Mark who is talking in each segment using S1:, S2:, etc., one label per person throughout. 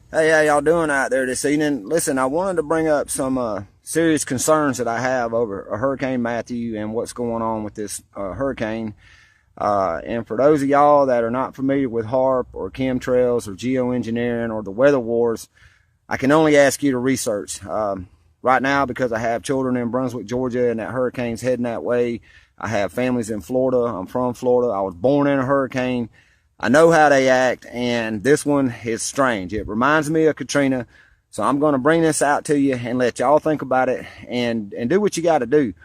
S1: Hey, how y'all doing out there this evening? Listen, I wanted to bring up some serious concerns that I have over Hurricane Matthew and what's going on with this hurricane. And for those of y'all that are not familiar with HAARP or chemtrails or geoengineering or the weather wars, I can only ask you to research. Right now, because I have children in Brunswick, Georgia, and that hurricane's heading that way. I have families in Florida. I'm from Florida. I was born in a hurricane. I know how they act, and this one is strange. It reminds me of Katrina, so I'm going to bring this out to you and let y'all think about it and do what you got to do.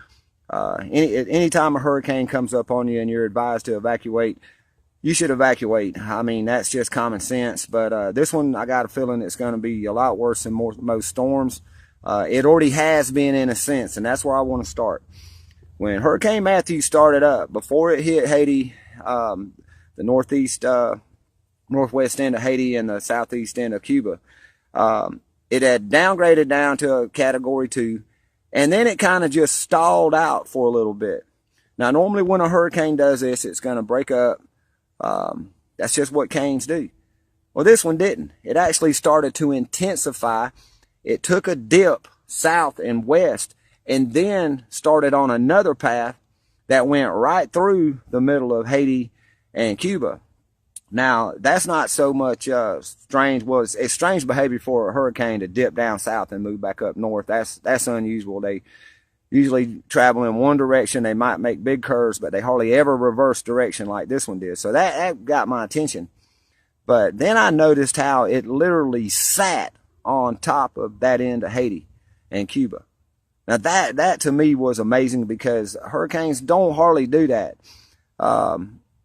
S1: Anytime a hurricane comes up on you and you're advised to evacuate, you should evacuate. I mean, that's just common sense, but this one, I got a feeling it's going to be a lot worse than most storms. It already has been in a sense, and that's where I want to start. When Hurricane Matthew started up, before it hit Haiti, the northwest end of Haiti and the southeast end of Cuba, it had downgraded down to a category 2, and then it kind of just stalled out for a little bit. Now, normally when a hurricane does this, it's going to break up. That's just what canes do. Well, this one didn't. It actually started to intensify. It took a dip south and west and then started on another path that went right through the middle of Haiti and Cuba. Now, that's not so much strange. Well, it's strange behavior for a hurricane to dip down south and move back up north. That's unusual. They usually travel in one direction. They might make big curves, but they hardly ever reverse direction like this one did. So that got my attention. But then I noticed how it literally sat on top of that end of Haiti and Cuba. Now that to me was amazing, because hurricanes don't hardly do that.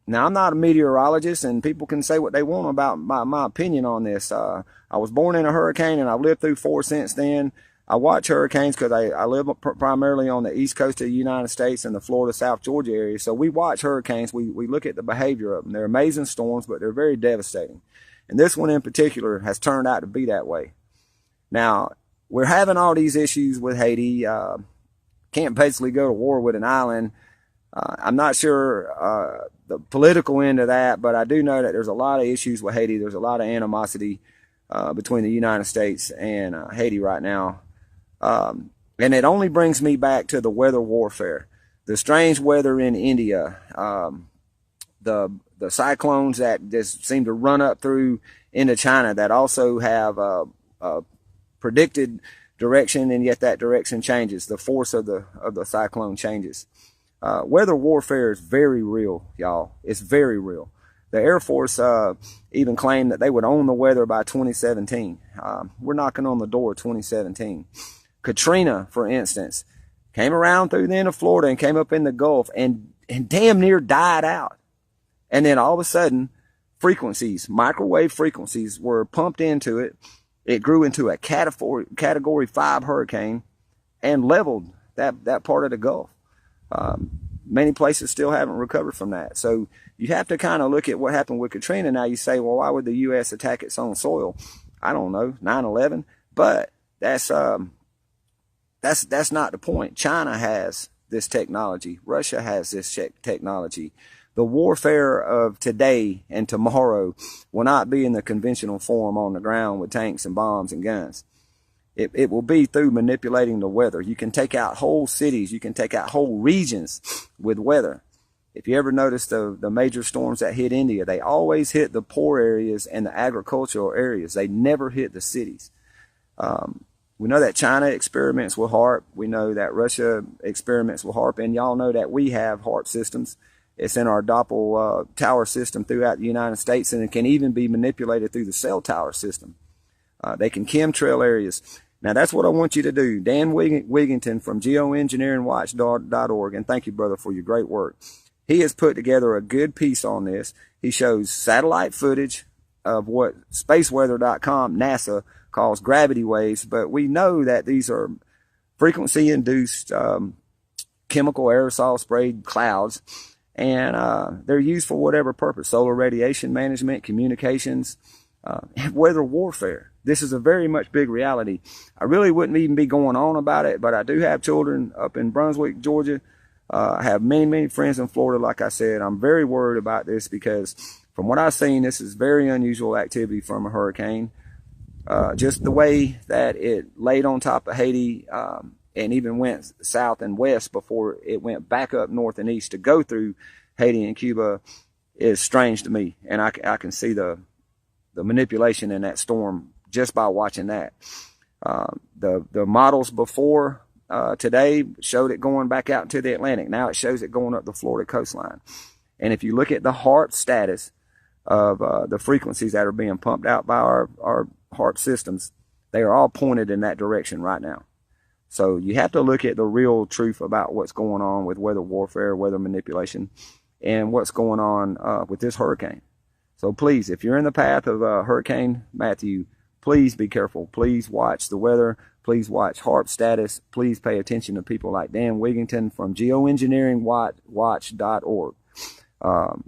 S1: Now, I'm not a meteorologist, and people can say what they want about my opinion on this. I was born in a hurricane, and I've lived through 4 since then. I watch hurricanes because I live primarily on the east coast of the United States and the Florida, South Georgia area. So we watch hurricanes. We look at the behavior of them. They're amazing storms, but they're very devastating. And this one in particular has turned out to be that way. Now, we're having all these issues with Haiti. Can't basically go to war with an island. I'm not sure the political end of that, but I do know that there's a lot of issues with Haiti. There's a lot of animosity between the United States and Haiti right now. And it only brings me back to the weather warfare, the strange weather in India, the cyclones that just seem to run up through into China that also have a predicted direction, and yet that direction changes. The force of the cyclone changes. Weather warfare is very real, y'all. It's very real. The Air Force even claimed that they would own the weather by 2017. We're knocking on the door of 2017. Katrina, for instance, came around through the end of Florida and came up in the Gulf and damn near died out. And then all of a sudden, frequencies, microwave frequencies, were pumped into it. It grew into a category 5 hurricane and leveled that part of the Gulf. Many places still haven't recovered from that. So you have to kind of look at what happened with Katrina. Now you say, well, why would the U.S. attack its own soil? I don't know, 9/11. But that's not the point. China has this technology. Russia has this technology. The warfare of today and tomorrow will not be in the conventional form on the ground with tanks and bombs and guns. It will be through manipulating the weather. You can take out whole cities. You can take out whole regions with weather. If you ever notice the major storms that hit India, they always hit the poor areas and the agricultural areas. They never hit the cities. We know that China experiments with HAARP. We know that Russia experiments with HAARP. And y'all know that we have HAARP systems. It's in our Doppel tower system throughout the United States, and it can even be manipulated through the cell tower system. They can chemtrail areas. Now, that's what I want you to do. Dan Wigington from geoengineeringwatch.org, and thank you, brother, for your great work. He has put together a good piece on this. He shows satellite footage of what spaceweather.com, NASA, calls gravity waves, but we know that these are frequency-induced chemical aerosol sprayed clouds, and they're used for whatever purpose: solar radiation management, communications, weather warfare. This is a very much big reality. I really wouldn't even be going on about it, but I do have children up in Brunswick, Georgia. I have many friends in Florida. Like I said, I'm very worried about this because from what I've seen, this is very unusual activity from a hurricane. Just the way that it laid on top of Haiti, and even went south and west before it went back up north and east to go through Haiti and Cuba is strange to me. And I can see the manipulation in that storm just by watching that. The models before today showed it going back out into the Atlantic. Now it shows it going up the Florida coastline. And if you look at the Haarp status of the frequencies that are being pumped out by our Haarp systems, they are all pointed in that direction right now. So you have to look at the real truth about what's going on with weather warfare, weather manipulation, and what's going on with this hurricane. So please, if you're in the path of Hurricane Matthew, please be careful. Please watch the weather. Please watch Haarp status. Please pay attention to people like Dan Wigington from geoengineeringwatch.org.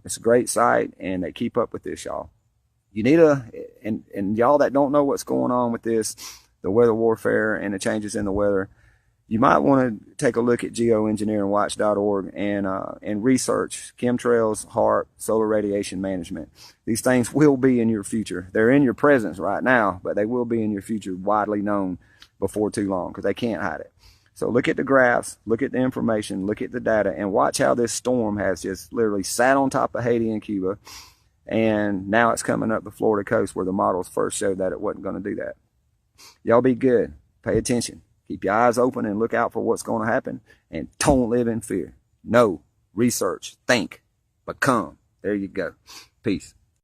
S1: It's a great site, and they keep up with this, y'all. You need and y'all that don't know what's going on with this, the weather warfare and the changes in the weather, you might want to take a look at geoengineeringwatch.org and research chemtrails, Haarp, solar radiation management. These things will be in your future. They're in your presence right now, but they will be in your future, widely known before too long, because they can't hide it. So look at the graphs, look at the information, look at the data, and watch how this storm has just literally sat on top of Haiti and Cuba, and now it's coming up the Florida coast where the models first showed that it wasn't going to do that. Y'all be good. Pay attention. Keep your eyes open and look out for what's going to happen. And don't live in fear. Know, research, think, become. There you go. Peace.